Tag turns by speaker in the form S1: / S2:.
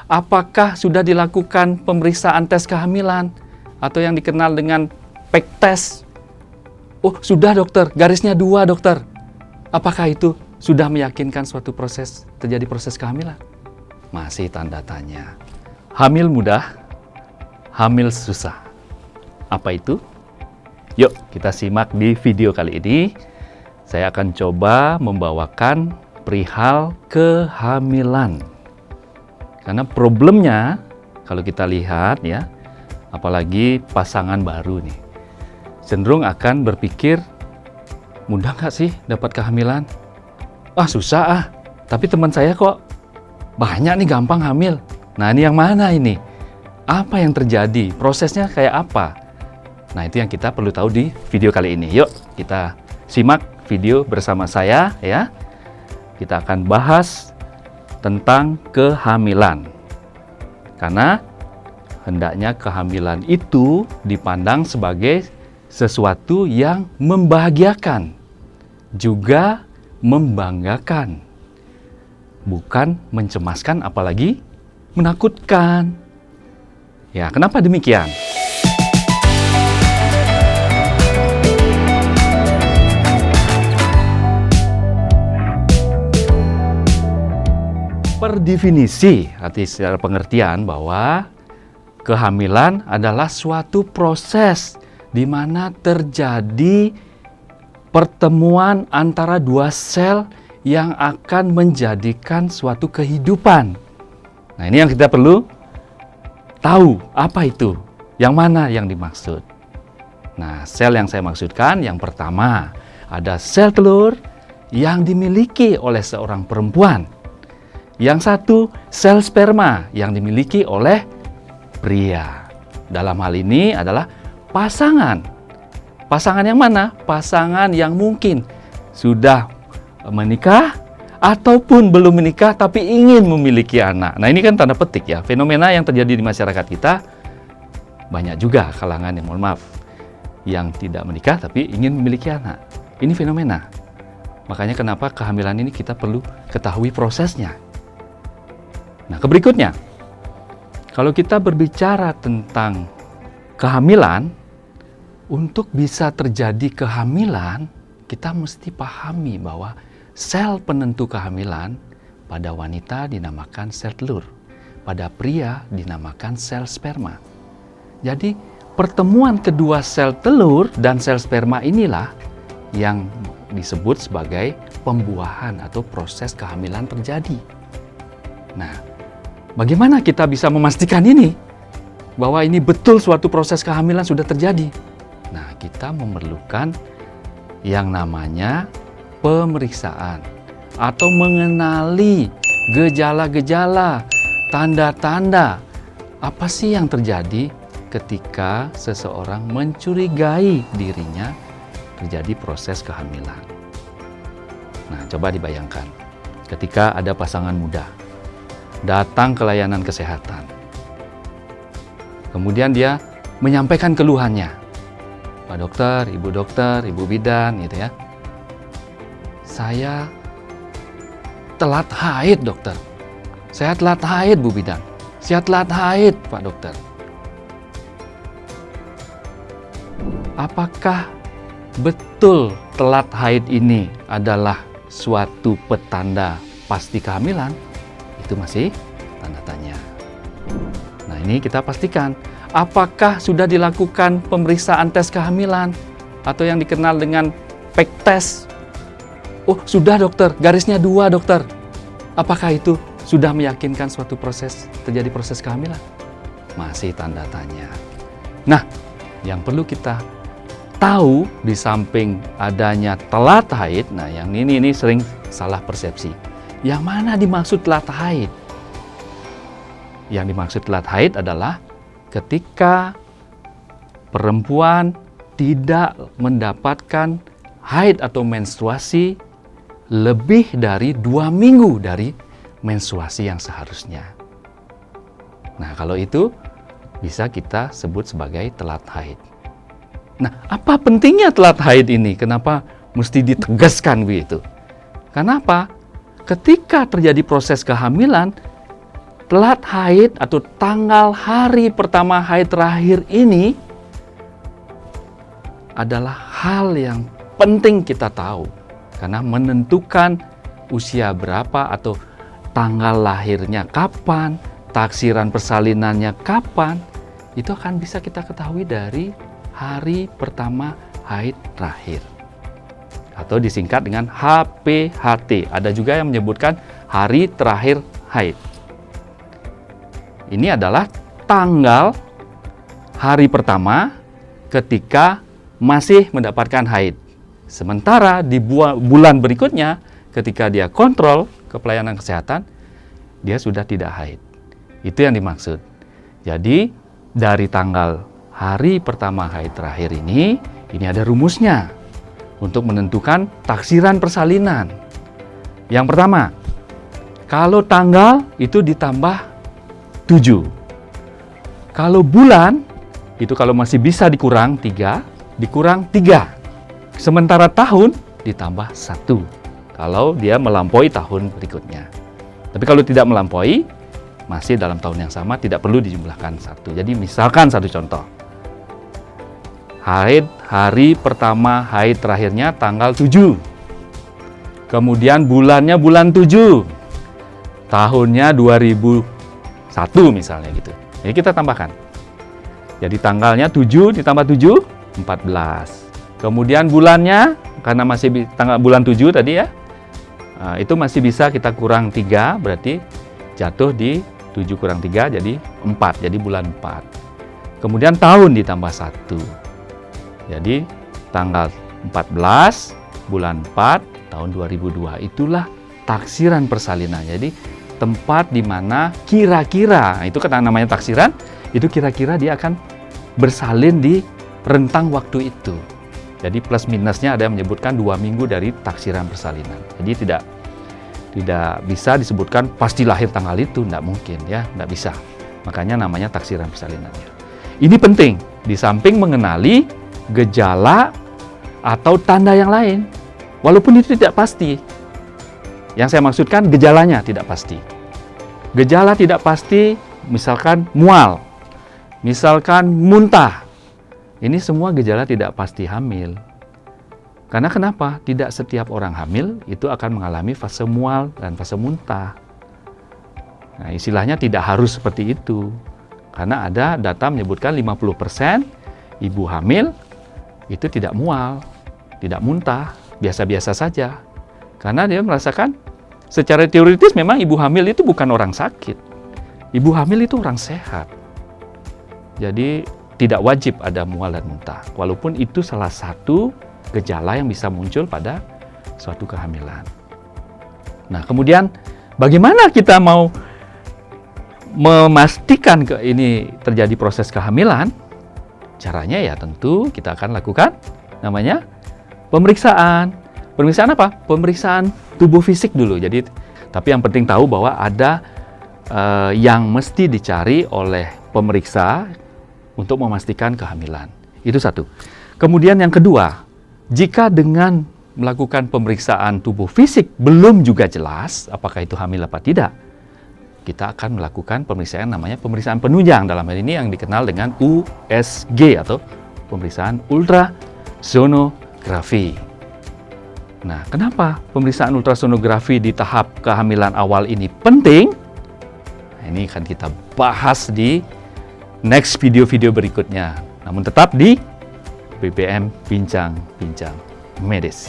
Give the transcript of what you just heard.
S1: apakah sudah dilakukan pemeriksaan tes kehamilan atau yang dikenal dengan PEG test? Oh, sudah dokter, garisnya 2 dokter. Apakah itu sudah meyakinkan suatu terjadi proses kehamilan? Masih tanda tanya. Hamil mudah, hamil susah. Apa itu? Yuk kita simak di video kali ini. Saya akan coba membawakan perihal kehamilan. Karena problemnya, kalau kita lihat ya, apalagi pasangan baru nih, cenderung akan berpikir, mudah nggak sih dapat kehamilan? Ah susah ah, tapi teman saya kok banyak nih gampang hamil. Nah ini yang mana ini? Apa yang terjadi? Prosesnya kayak apa? Nah itu yang kita perlu tahu di video kali ini. Yuk kita simak video bersama saya ya. Kita akan bahas tentang kehamilan. Karena hendaknya kehamilan itu dipandang sebagai sesuatu yang membahagiakan, juga membanggakan, bukan mencemaskan apalagi menakutkan. Ya, kenapa demikian? Per definisi, arti secara pengertian bahwa kehamilan adalah suatu proses di mana terjadi pertemuan antara 2 sel yang akan menjadikan suatu kehidupan. Nah, ini yang kita perlu tahu, apa itu? Yang mana yang dimaksud? Nah, sel yang saya maksudkan yang pertama, ada sel telur yang dimiliki oleh seorang perempuan. Yang satu, sel sperma yang dimiliki oleh pria. Dalam hal ini adalah pasangan. Pasangan yang mana? Pasangan yang mungkin sudah menikah ataupun belum menikah tapi ingin memiliki anak. Nah ini kan tanda petik ya, fenomena yang terjadi di masyarakat kita. Banyak juga kalangan yang, mohon maaf, yang tidak menikah tapi ingin memiliki anak. Ini fenomena. Makanya kenapa kehamilan ini kita perlu ketahui prosesnya. Nah, berikutnya, kalau kita berbicara tentang kehamilan, untuk bisa terjadi kehamilan, kita mesti pahami bahwa sel penentu kehamilan pada wanita dinamakan sel telur, pada pria dinamakan sel sperma. Jadi, pertemuan kedua sel telur dan sel sperma inilah yang disebut sebagai pembuahan atau proses kehamilan terjadi. Nah, bagaimana kita bisa memastikan ini? Bahwa ini betul suatu proses kehamilan sudah terjadi. Nah, kita memerlukan yang namanya pemeriksaan atau mengenali gejala-gejala, tanda-tanda apa sih yang terjadi ketika seseorang mencurigai dirinya terjadi proses kehamilan. Nah, coba dibayangkan ketika ada pasangan muda datang ke layanan kesehatan. Kemudian dia menyampaikan keluhannya. Pak dokter, ibu bidan gitu ya. Saya telat haid dokter. Saya telat haid bu bidan. Saya telat haid pak dokter. Apakah betul telat haid ini adalah suatu petanda pasti kehamilan? Itu masih tanda tanya. Nah ini kita pastikan, apakah sudah dilakukan pemeriksaan tes kehamilan atau yang dikenal dengan PEG test? Oh sudah dokter, garisnya 2 dokter. Apakah itu sudah meyakinkan suatu terjadi proses kehamilan? Masih tanda tanya. Nah yang perlu kita tahu di samping adanya telat haid, nah yang ini sering salah persepsi. Yang mana dimaksud telat haid? Yang dimaksud telat haid adalah ketika perempuan tidak mendapatkan haid atau menstruasi lebih dari 2 minggu dari menstruasi yang seharusnya. Nah, kalau itu bisa kita sebut sebagai telat haid. Nah, apa pentingnya telat haid ini? Kenapa mesti ditegaskan begitu? Kenapa? Ketika terjadi proses kehamilan, plat haid atau tanggal hari pertama haid terakhir ini adalah hal yang penting kita tahu. Karena menentukan usia berapa atau tanggal lahirnya kapan, taksiran persalinannya kapan, itu akan bisa kita ketahui dari hari pertama haid terakhir. Atau disingkat dengan HPHT. Ada juga yang menyebutkan hari terakhir haid. Ini adalah tanggal hari pertama ketika masih mendapatkan haid. Sementara di bulan berikutnya ketika dia kontrol ke pelayanan kesehatan, dia sudah tidak haid. Itu yang dimaksud. Jadi dari tanggal hari pertama haid terakhir ini ada rumusnya untuk menentukan taksiran persalinan. Yang pertama, kalau tanggal itu ditambah 7. Kalau bulan itu kalau masih bisa dikurang 3, dikurang 3. Sementara tahun ditambah 1 kalau dia melampaui tahun berikutnya. Tapi kalau tidak melampaui, masih dalam tahun yang sama, tidak perlu dijumlahkan 1. Jadi misalkan satu contoh. Haid hari pertama haid terakhirnya tanggal 7. Kemudian bulannya bulan 7. Tahunnya 2001 misalnya gitu. Jadi kita tambahkan. Jadi tanggalnya 7 ditambah 7, 14. Kemudian bulannya, karena masih tanggal bulan 7 tadi ya, itu masih bisa kita kurang 3, berarti jatuh di 7 kurang 3 jadi 4, jadi bulan 4. Kemudian tahun ditambah 1. Jadi tanggal 14 bulan 4 tahun 2002. Itulah taksiran persalinan. Jadi tempat di mana kira-kira, itu kan namanya taksiran, itu kira-kira dia akan bersalin di rentang waktu itu. Jadi plus minusnya ada yang menyebutkan 2 minggu dari taksiran persalinan. Jadi tidak bisa disebutkan pasti lahir tanggal itu, tidak mungkin ya, tidak bisa. Makanya namanya taksiran persalinan. Ini penting, di samping mengenali gejala atau tanda yang lain. Walaupun itu tidak pasti. Yang saya maksudkan gejalanya tidak pasti. Gejala tidak pasti, misalkan mual, misalkan muntah. Ini semua gejala tidak pasti hamil. Karena kenapa? Tidak setiap orang hamil itu akan mengalami fase mual dan fase muntah. Nah, istilahnya tidak harus seperti itu. Karena ada data menyebutkan 50% ibu hamil itu tidak mual, tidak muntah, biasa-biasa saja. Karena dia merasakan secara teoritis memang ibu hamil itu bukan orang sakit. Ibu hamil itu orang sehat. Jadi tidak wajib ada mual dan muntah. Walaupun itu salah satu gejala yang bisa muncul pada suatu kehamilan. Nah, kemudian bagaimana kita mau memastikan ini terjadi proses kehamilan? Caranya ya tentu kita akan lakukan namanya pemeriksaan. Pemeriksaan apa? Pemeriksaan tubuh fisik dulu. Jadi, tapi yang penting tahu bahwa ada yang mesti dicari oleh pemeriksa untuk memastikan kehamilan. Itu satu. Kemudian yang kedua, jika dengan melakukan pemeriksaan tubuh fisik belum juga jelas apakah itu hamil apa tidak, kita akan melakukan pemeriksaan namanya pemeriksaan penunjang. Dalam hal ini yang dikenal dengan USG atau pemeriksaan ultrasonografi. Nah, kenapa pemeriksaan ultrasonografi di tahap kehamilan awal ini penting? Nah, ini akan kita bahas di next video-video berikutnya. Namun tetap di BBM Bincang-Bincang Medis.